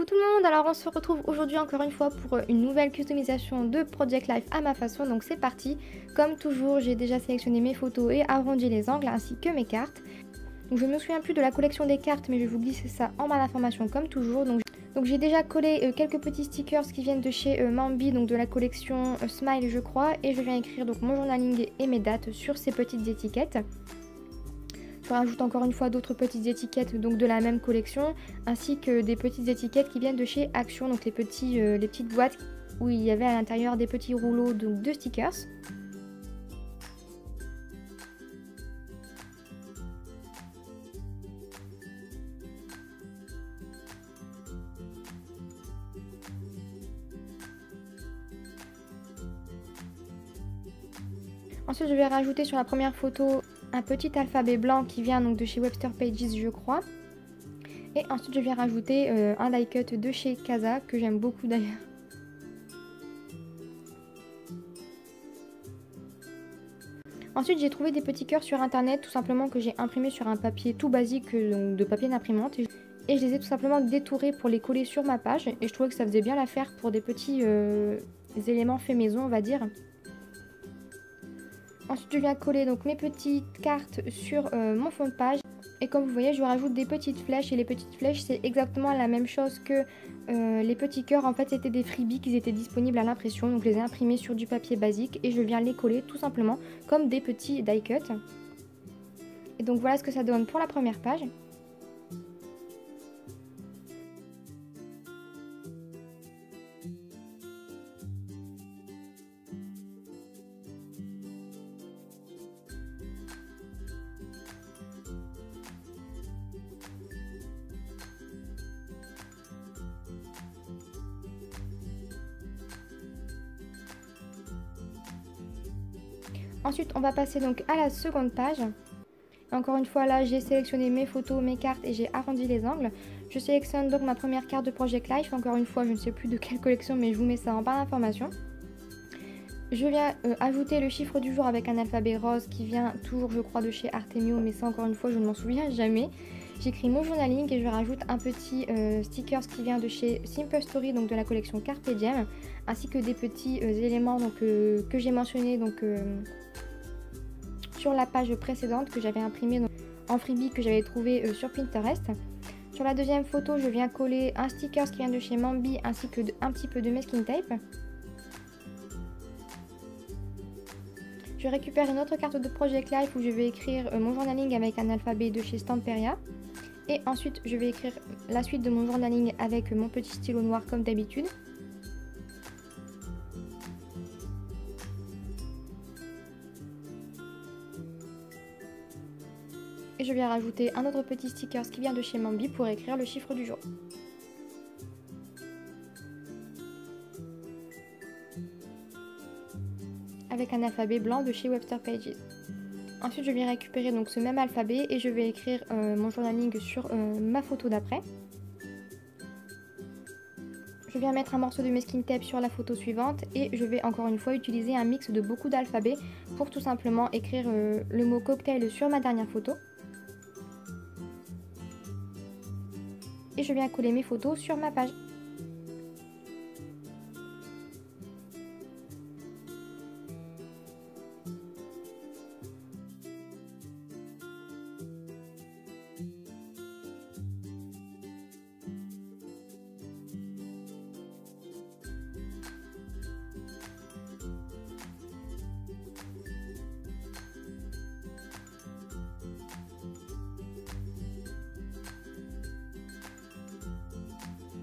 Coucou tout le monde, alors on se retrouve aujourd'hui encore une fois pour une nouvelle customisation de Project Life à ma façon, donc c'est parti. Comme toujours, j'ai déjà sélectionné mes photos et arrondi les angles ainsi que mes cartes. Donc je ne me souviens plus de la collection des cartes, mais je vais vous glisser ça en barre d'informations comme toujours. Donc j'ai déjà collé quelques petits stickers qui viennent de chez Mambi, donc de la collection Smile je crois, et je viens écrire donc mon journaling et mes dates sur ces petites étiquettes. Je rajoute encore une fois d'autres petites étiquettes donc de la même collection, ainsi que des petites étiquettes qui viennent de chez Action, donc les petites boîtes où il y avait à l'intérieur des petits rouleaux donc, de stickers. Ensuite je vais rajouter sur la première photo un petit alphabet blanc qui vient donc de chez Webster Pages je crois. Et ensuite je viens rajouter un die cut de chez Casa que j'aime beaucoup d'ailleurs. Ensuite j'ai trouvé des petits cœurs sur internet tout simplement que j'ai imprimé sur un papier tout basique donc de papier d'imprimante. Et je les ai tout simplement détourés pour les coller sur ma page. Et je trouvais que ça faisait bien l'affaire pour des petits éléments faits maison on va dire. Ensuite je viens coller donc mes petites cartes sur mon fond de page. Et comme vous voyez je rajoute des petites flèches. Et les petites flèches c'est exactement la même chose que les petits cœurs. En fait c'était des freebies qui étaient disponibles à l'impression. Donc je les ai imprimés sur du papier basique. Et je viens les coller tout simplement comme des petits die cut. Et donc voilà ce que ça donne pour la première page. Ensuite on va passer donc à la seconde page. Encore une fois là j'ai sélectionné mes photos, mes cartes et j'ai arrondi les angles. Je sélectionne donc ma première carte de Project Life. Encore une fois je ne sais plus de quelle collection mais je vous mets ça en barre d'informations. Je viens ajouter le chiffre du jour avec un alphabet rose qui vient toujours je crois de chez Artemio, mais ça encore une fois je ne m'en souviens jamais. J'écris mon journaling et je rajoute un petit stickers qui vient de chez Simple Story, donc de la collection Carpe Diem, ainsi que des petits éléments donc, que j'ai mentionnés donc, sur la page précédente que j'avais imprimé en freebie que j'avais trouvé sur Pinterest. Sur la deuxième photo je viens coller un stickers qui vient de chez Mambi ainsi que un petit peu de masking tape. Je récupère une autre carte de Project Life où je vais écrire mon journaling avec un alphabet de chez Stamperia. Et ensuite je vais écrire la suite de mon journaling avec mon petit stylo noir comme d'habitude. Et je viens rajouter un autre petit sticker qui vient de chez Mambi pour écrire le chiffre du jour. Avec un alphabet blanc de chez Webster Pages. Ensuite je viens récupérer donc ce même alphabet et je vais écrire mon journaling sur ma photo d'après. Je viens mettre un morceau de masking tape sur la photo suivante et je vais encore une fois utiliser un mix de beaucoup d'alphabets pour tout simplement écrire le mot cocktail sur ma dernière photo. Et je viens coller mes photos sur ma page.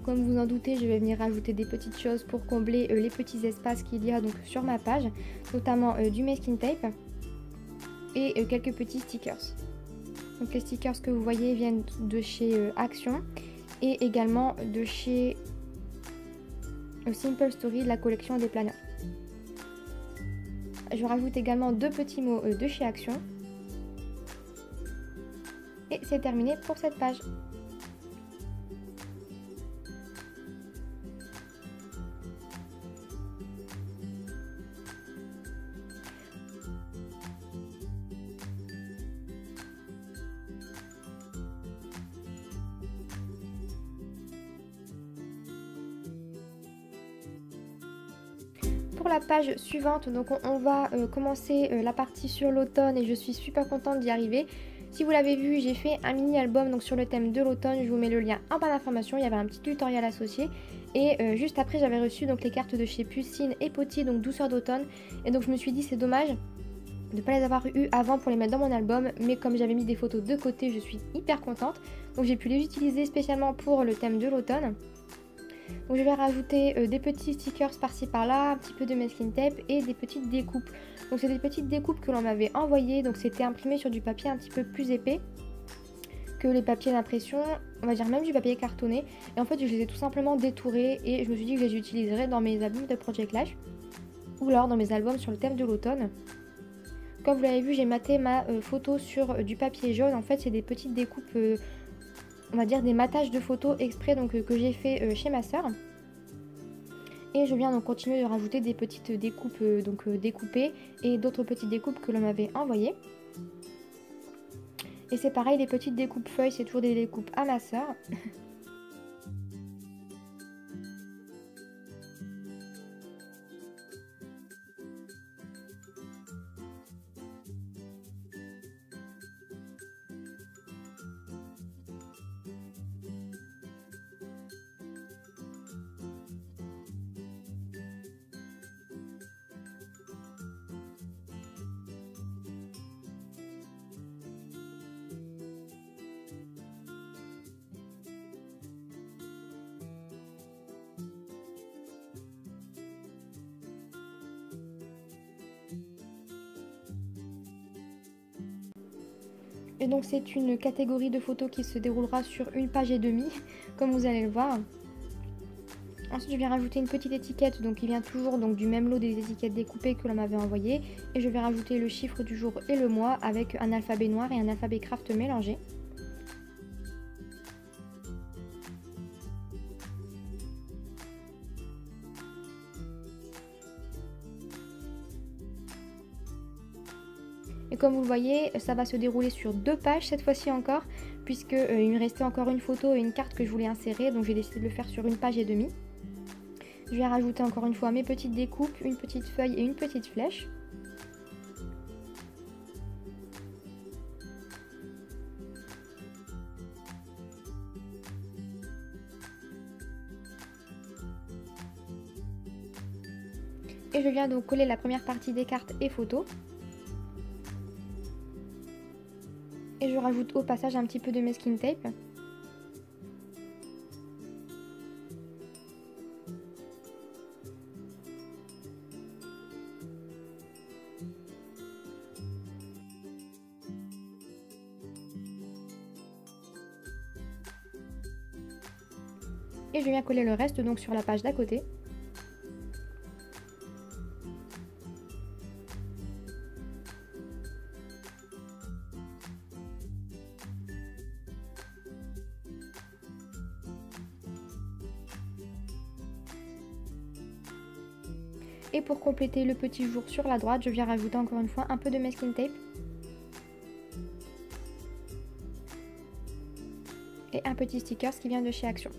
Comme vous en doutez, je vais venir rajouter des petites choses pour combler les petits espaces qu'il y a donc sur ma page, notamment du masking tape et quelques petits stickers. Donc les stickers que vous voyez viennent de chez Action et également de chez Simple Story de la collection des planeurs. Je rajoute également deux petits mots de chez Action. Et c'est terminé pour cette page. pour la page suivante, donc on va commencer la partie sur l'automne et je suis super contente d'y arriver. Si vous l'avez vu, j'ai fait un mini album donc sur le thème de l'automne, je vous mets le lien en barre d'informations, il y avait un petit tutoriel associé. Et juste après j'avais reçu donc les cartes de chez Pucine et Poti, donc douceur d'automne. Et donc je me suis dit c'est dommage de ne pas les avoir eues avant pour les mettre dans mon album, mais comme j'avais mis des photos de côté, je suis hyper contente. Donc j'ai pu les utiliser spécialement pour le thème de l'automne. Donc je vais rajouter des petits stickers par-ci par-là, un petit peu de masking tape et des petites découpes. Donc c'est des petites découpes que l'on m'avait envoyées, donc c'était imprimé sur du papier un petit peu plus épais que les papiers d'impression, on va dire même du papier cartonné. Et en fait je les ai tout simplement détourés et je me suis dit que je les utiliserais dans mes albums de Project Life ou alors dans mes albums sur le thème de l'automne. Comme vous l'avez vu, j'ai maté ma photo sur du papier jaune. En fait c'est des petites découpes, on va dire des matages de photos exprès donc, que j'ai fait chez ma soeur. Et je viens donc continuer de rajouter des petites découpes découpées et d'autres petites découpes que l'on m'avait envoyées. Et c'est pareil, les petites découpes feuilles, c'est toujours des découpes à ma soeur. Et donc c'est une catégorie de photos qui se déroulera sur une page et demie, comme vous allez le voir. Ensuite je viens rajouter une petite étiquette, donc qui vient toujours donc, du même lot des étiquettes découpées que l'on m'avait envoyé. Et je vais rajouter le chiffre du jour et le mois avec un alphabet noir et un alphabet craft mélangé. Et comme vous le voyez, ça va se dérouler sur 2 pages cette fois-ci encore, puisque il me restait encore une photo et une carte que je voulais insérer, donc j'ai décidé de le faire sur une page et demie. Je vais rajouter encore une fois mes petites découpes, une petite feuille et une petite flèche. Et je viens donc coller la première partie des cartes et photos. Et je rajoute au passage un petit peu de masking tape. Et je viens coller le reste donc sur la page d'à côté. Et pour compléter le petit jour sur la droite, je viens rajouter encore une fois un peu de masking tape. Et un petit sticker qui vient de chez Action.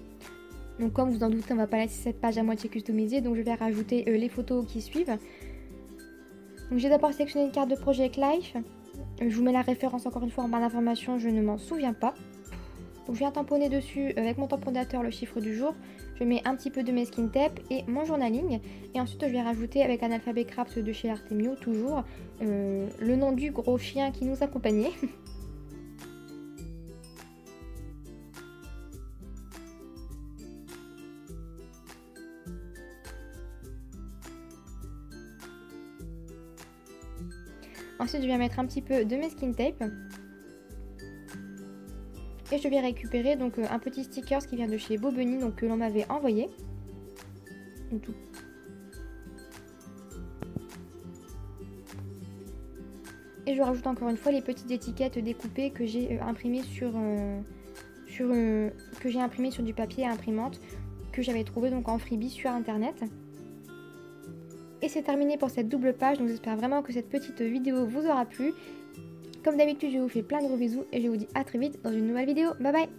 Donc comme vous en doutez, on ne va pas laisser cette page à moitié customisée, donc je vais rajouter les photos qui suivent. Donc j'ai d'abord sélectionné une carte de Project Life. Je vous mets la référence encore une fois en barre d'informations, je ne m'en souviens pas. Donc je viens tamponner dessus avec mon tamponnateur le chiffre du jour. Je mets un petit peu de masking tape et mon journaling. Et ensuite je vais rajouter avec un alphabet craft de chez Artemio toujours le nom du gros chien qui nous accompagnait. Ensuite je viens mettre un petit peu de masking tape. Et je vais récupérer donc un petit sticker qui vient de chez Bobeny, donc que l'on m'avait envoyé. Et je rajoute encore une fois les petites étiquettes découpées que j'ai imprimées sur du papier à imprimante que j'avais trouvé donc en freebie sur internet. Et c'est terminé pour cette double page, donc j'espère vraiment que cette petite vidéo vous aura plu. Comme d'habitude, je vous fais plein de gros bisous et je vous dis à très vite dans une nouvelle vidéo. Bye bye!